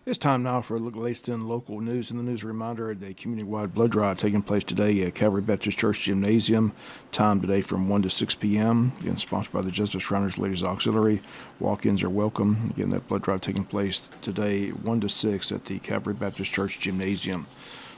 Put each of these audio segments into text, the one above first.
It's time now for a look at the latest in local news. In the news, a reminder of the community-wide blood drive taking place today at Calvary Baptist Church Gymnasium. Time today from 1 to 6 p.m. Again, sponsored by the Jesup Shriners Ladies Auxiliary. Walk-ins are welcome. Again, that blood drive taking place today 1 to 6 at the Calvary Baptist Church Gymnasium.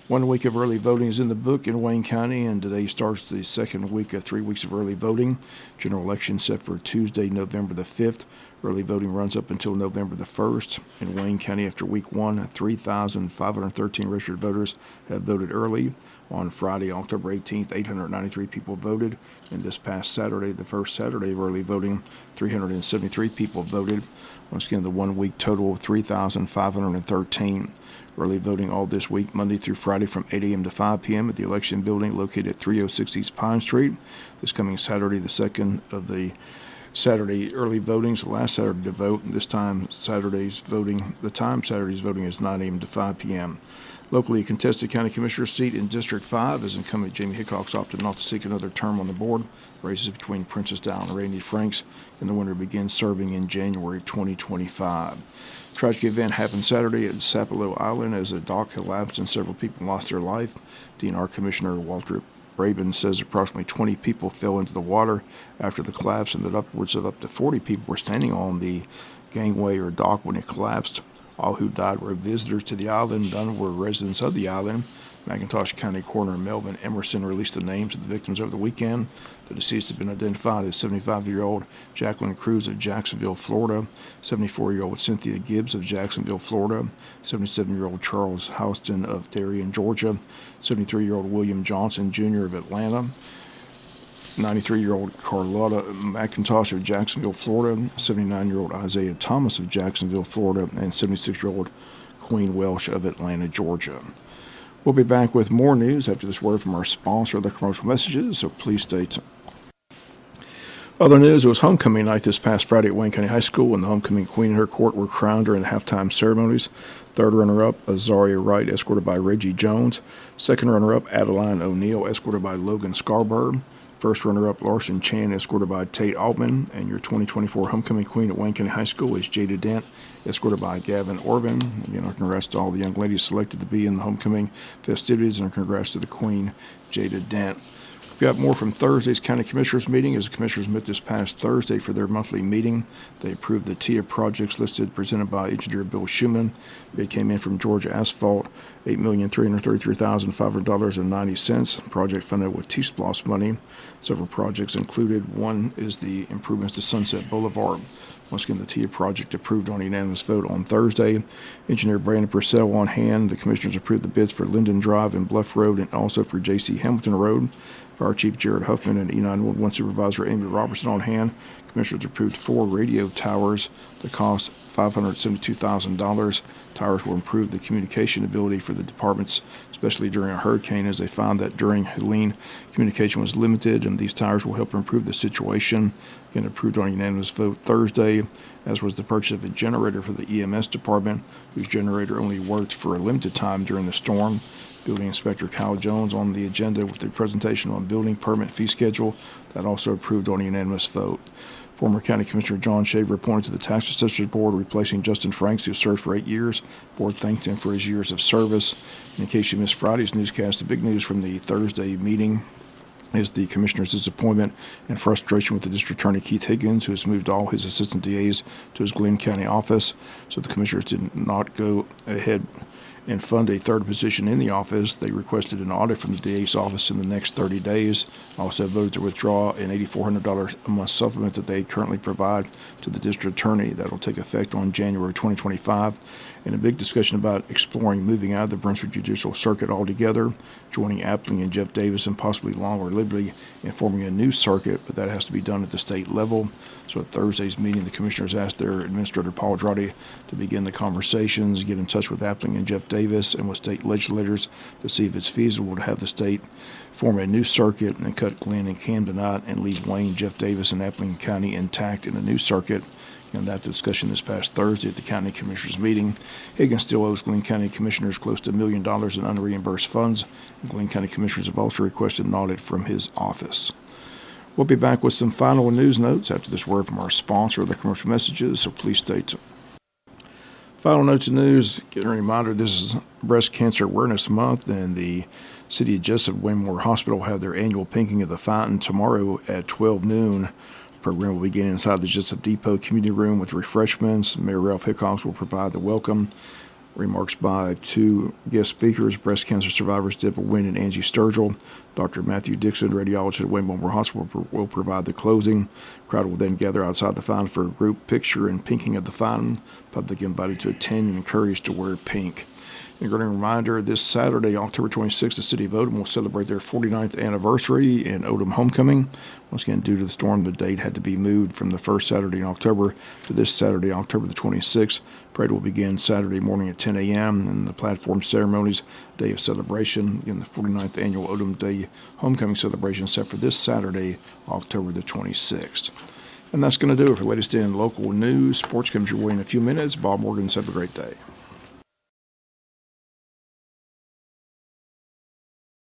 1 week of early voting is in the book in Wayne County, and today starts the second week of 3 weeks of early voting. General election set for Tuesday, November the 5th. Early voting runs up until November the 1st. In Wayne County, after week 1, 3,513 registered voters have voted early. On Friday, October 18th, 893 people voted. And this past Saturday, the first Saturday of early voting, 373 people voted. Once again, the 1 week total of 3,513. Early voting all this week, Monday through Friday from 8 a.m. to 5 p.m. at the election building located at 306 East Pine Street. This coming Saturday, the second of the Saturday early votings, the last Saturday to vote. This time, Saturday's voting is 9 a.m. to 5 p.m. Locally contested county commissioner seat in District 5 as incumbent Jamie Hickok's opted not to seek another term on the board. Races between Princess Dow and Randy Franks, and the winner begins serving in January of 2025. Tragic event happened Saturday at Sapelo Island as a dock collapsed and several people lost their life. DNR Commissioner Walter Braben says approximately 20 people fell into the water after the collapse and that upwards of up to 40 people were standing on the gangway or dock when it collapsed. All who died were visitors to the island. None were residents of the island. McIntosh County Coroner Melvin Emerson released the names of the victims over the weekend. The deceased have been identified as 75-year-old Jacqueline Cruz of Jacksonville, Florida, 74-year-old Cynthia Gibbs of Jacksonville, Florida, 77-year-old Charles Houston of Darien, Georgia, 73-year-old William Johnson Jr. of Atlanta, 93-year-old Carlotta McIntosh of Jacksonville, Florida, 79-year-old Isaiah Thomas of Jacksonville, Florida, and 76-year-old Queen Welsh of Atlanta, Georgia. We'll be back with more news after this word from our sponsor, the commercial messages, so please stay tuned. Other news, it was homecoming night this past Friday at Wayne County High School, and the homecoming queen and her court were crowned during the halftime ceremonies. Third runner-up, Azaria Wright, escorted by Reggie Jones. Second runner-up, Adeline O'Neill, escorted by Logan Scarborough. First runner-up, Larson Chan, escorted by Tate Altman. And your 2024 homecoming queen at Wayne County High School is Jada Dent, escorted by Gavin Orvin. Again, our congrats to all the young ladies selected to be in the homecoming festivities, and our congrats to the queen, Jada Dent. We've got more from Thursday's County Commissioners meeting. As the Commissioners met this past Thursday for their monthly meeting, they approved the TIA projects listed presented by Engineer Bill Schuman. It came in from Georgia Asphalt, $8,333,500.90. Project funded with T-SPLOST money. Several projects included. One is the improvements to Sunset Boulevard. Once again, the TIA project approved on a unanimous vote on Thursday. Engineer Brandon Purcell on hand. The Commissioners approved the bids for Linden Drive and Bluff Road and also for J.C. Hamilton Road. Fire Chief Jared Huffman and E911 Supervisor Amy Robertson on hand. Commissioners approved 4 radio towers that cost $572,000. Towers will improve the communication ability for the departments, especially during a hurricane, as they found that during Helene, communication was limited, and these towers will help improve the situation. Again, approved on a unanimous vote Thursday, as was the purchase of a generator for the EMS department, whose generator only worked for a limited time during the storm. Building Inspector Kyle Jones on the agenda with the presentation on building permit fee schedule. That also approved on a unanimous vote. Former County Commissioner John Shaver appointed to the Tax Assessors Board, replacing Justin Franks, who served for 8 years. The board thanked him for his years of service. In case you missed Friday's newscast, the big news from the Thursday meeting is the Commissioner's disappointment and frustration with the District Attorney Keith Higgins, who has moved all his Assistant DAs to his Glenn County office. So the Commissioners did not go ahead and fund a third position in the office. They requested an audit from the DA's office in the next 30 days. Also voted to withdraw an $8,400 a month supplement that they currently provide to the district attorney. That will take effect on January 2025. And a big discussion about exploring moving out of the Brunswick Judicial Circuit altogether, joining Appling and Jeff Davis and possibly Long or Liberty and forming a new circuit, but that has to be done at the state level. So at Thursday's meeting, the Commissioners asked their Administrator Paul Droddy to begin the conversations, get in touch with Appling and Jeff Davis and with state legislators to see if it's feasible to have the state form a new circuit and cut Glenn and Camden out and leave Wayne, Jeff Davis, and Appling County intact in a new circuit. And that discussion this past Thursday at the County Commissioners meeting. Higgins still owes Glenn County Commissioners close to $1 million in unreimbursed funds. And Glenn County Commissioners have also requested an audit from his office. We'll be back with some final news notes after this word from our sponsor, the commercial messages, so please stay tuned. Final notes and news. Getting a reminder, this is Breast Cancer Awareness Month, and the City of Jesup Wayne Hospital will have their annual pinking of the fountain tomorrow at 12 noon. The program will begin inside the Jesup Depot Community Room with refreshments. Mayor Ralph Hickox will provide the welcome. Remarks by two guest speakers, breast cancer survivors Deborah Wynn and Angie Sturgill. Dr. Matthew Dixon, radiologist at Wayne Hospital, will provide the closing. The crowd will then gather outside the fountain for a group picture and pinking of the fountain. Public invited to attend and encouraged to wear pink. And a reminder, this Saturday, October 26th, the City of Odom will celebrate their 49th anniversary and Odom Homecoming. Once again, due to the storm, the date had to be moved from the first Saturday in October to this Saturday, October the 26th. Parade will begin Saturday morning at 10 a.m. and the platform ceremonies, day of celebration, in the 49th annual Odom Day Homecoming celebration set for this Saturday, October the 26th. And that's going to do it for latest in local news. Sports comes your way in a few minutes. Bob Morgan, have a great day.